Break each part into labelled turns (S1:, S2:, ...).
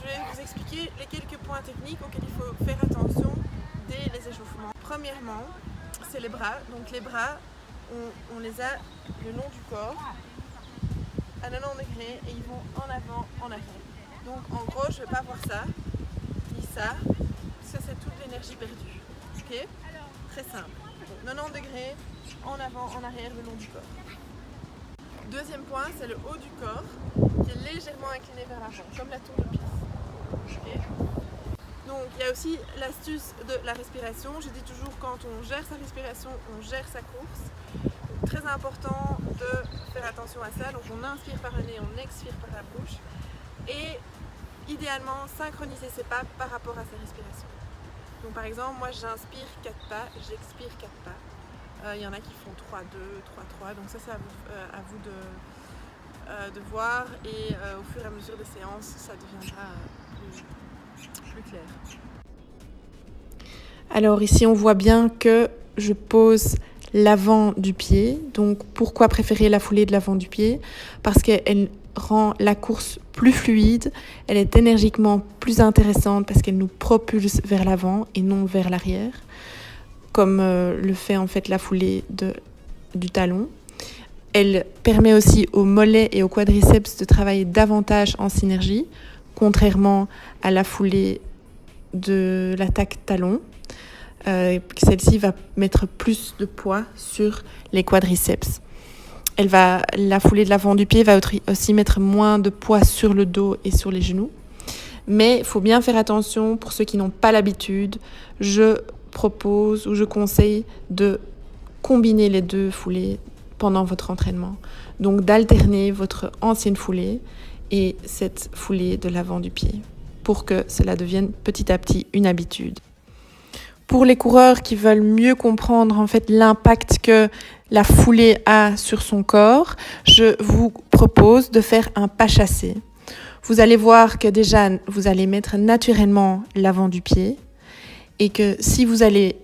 S1: vais vous expliquer les quelques points techniques auxquels il faut faire attention dès les échauffements. Premièrement, c'est les bras. Donc les bras, on les a le long du corps à 90 degrés et ils vont en avant, en arrière. Donc en gros, je ne vais pas voir ça, ni ça, parce que c'est toute l'énergie perdue. Ok? Très simple. Donc 90 degrés, en avant, en arrière, le long du corps. Deuxième point, c'est le haut du corps qui est légèrement incliné vers l'avant, comme la tour de Pise. Okay. Donc il y a aussi l'astuce de la respiration. Je dis toujours, quand on gère sa respiration, on gère sa course. Donc, très important de faire attention à ça. Donc on inspire par le nez, on expire par la bouche. Et idéalement, synchroniser ses pas par rapport à sa respiration. Donc par exemple, moi j'inspire 4 pas, j'expire 4 pas. Il y en a qui font 3-2, 3-3, donc ça c'est à vous de voir et au fur et à mesure des séances, ça deviendra plus clair.
S2: Alors ici on voit bien que je pose l'avant du pied. Donc pourquoi préférer la foulée de l'avant du pied? Parce qu'elle rend la course plus fluide, elle est énergiquement plus intéressante parce qu'elle nous propulse vers l'avant et non vers l'arrière, comme le fait en fait la foulée du talon. Elle permet aussi aux mollets et aux quadriceps de travailler davantage en synergie, contrairement à la foulée de l'attaque talon. Celle-ci va mettre plus de poids sur les quadriceps. La foulée de l'avant du pied va aussi mettre moins de poids sur le dos et sur les genoux. Mais il faut bien faire attention, pour ceux qui n'ont pas l'habitude, je propose ou je conseille de combiner les deux foulées pendant votre entraînement. Donc d'alterner votre ancienne foulée et cette foulée de l'avant du pied pour que cela devienne petit à petit une habitude. Pour les coureurs qui veulent mieux comprendre en fait l'impact que la foulée a sur son corps, je vous propose de faire un pas chassé. Vous allez voir que déjà vous allez mettre naturellement l'avant du pied et que si vous allez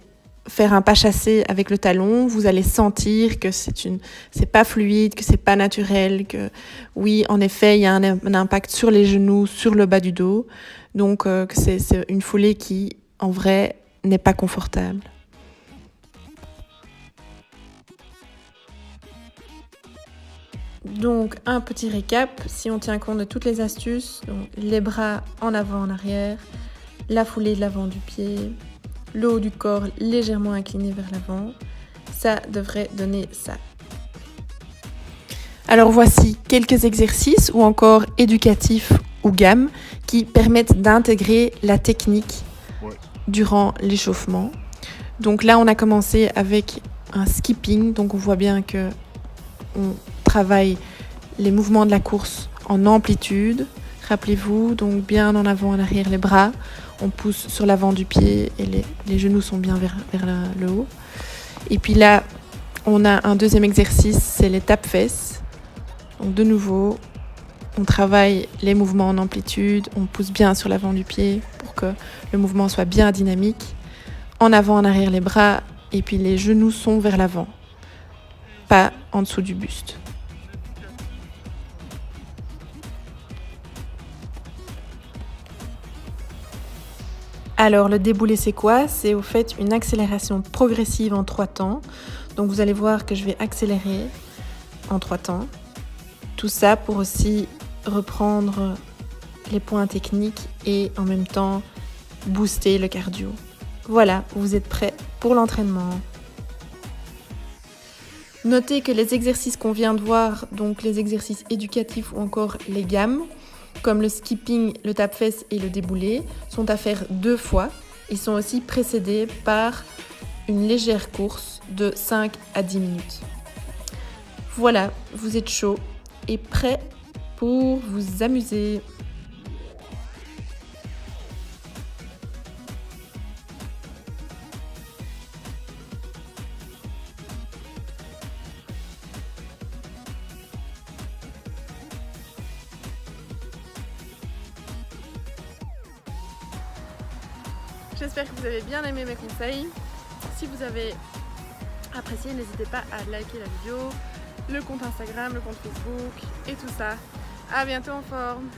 S2: faire un pas chassé avec le talon, vous allez sentir que c'est pas fluide, que c'est pas naturel, que oui, en effet, il y a un impact sur les genoux, sur le bas du dos. Donc, que c'est une foulée qui, en vrai, n'est pas confortable. Donc, un petit récap, si on tient compte de toutes les astuces, donc les bras en avant, en arrière, la foulée de l'avant du pied, le haut du corps légèrement incliné vers l'avant, ça devrait donner ça. Alors voici quelques exercices ou encore éducatifs ou gammes qui permettent d'intégrer la technique durant l'échauffement. Donc là, on a commencé avec un skipping, donc on voit bien que on travaille les mouvements de la course en amplitude. Rappelez-vous, donc bien en avant, en arrière les bras. On pousse sur l'avant du pied et les genoux sont bien vers le haut. Et puis là, on a un deuxième exercice, c'est les tape-fesses. Donc de nouveau, on travaille les mouvements en amplitude, on pousse bien sur l'avant du pied pour que le mouvement soit bien dynamique. En avant, en arrière les bras et puis les genoux sont vers l'avant, pas en dessous du buste. Alors le déboulé c'est quoi? C'est au fait une accélération progressive en 3 temps. Donc vous allez voir que je vais accélérer en 3 temps. Tout ça pour aussi reprendre les points techniques et en même temps booster le cardio. Voilà, vous êtes prêts pour l'entraînement. Notez que les exercices qu'on vient de voir, donc les exercices éducatifs ou encore les gammes, comme le skipping, le tape-fesses et le déboulé, sont à faire 2 fois et sont aussi précédés par une légère course de 5 à 10 minutes. Voilà, vous êtes chaud et prêt pour vous amuser.
S1: J'espère que vous avez bien aimé mes conseils. Si vous avez apprécié, n'hésitez pas à liker la vidéo, le compte Instagram, le compte Facebook et tout ça. À bientôt en forme.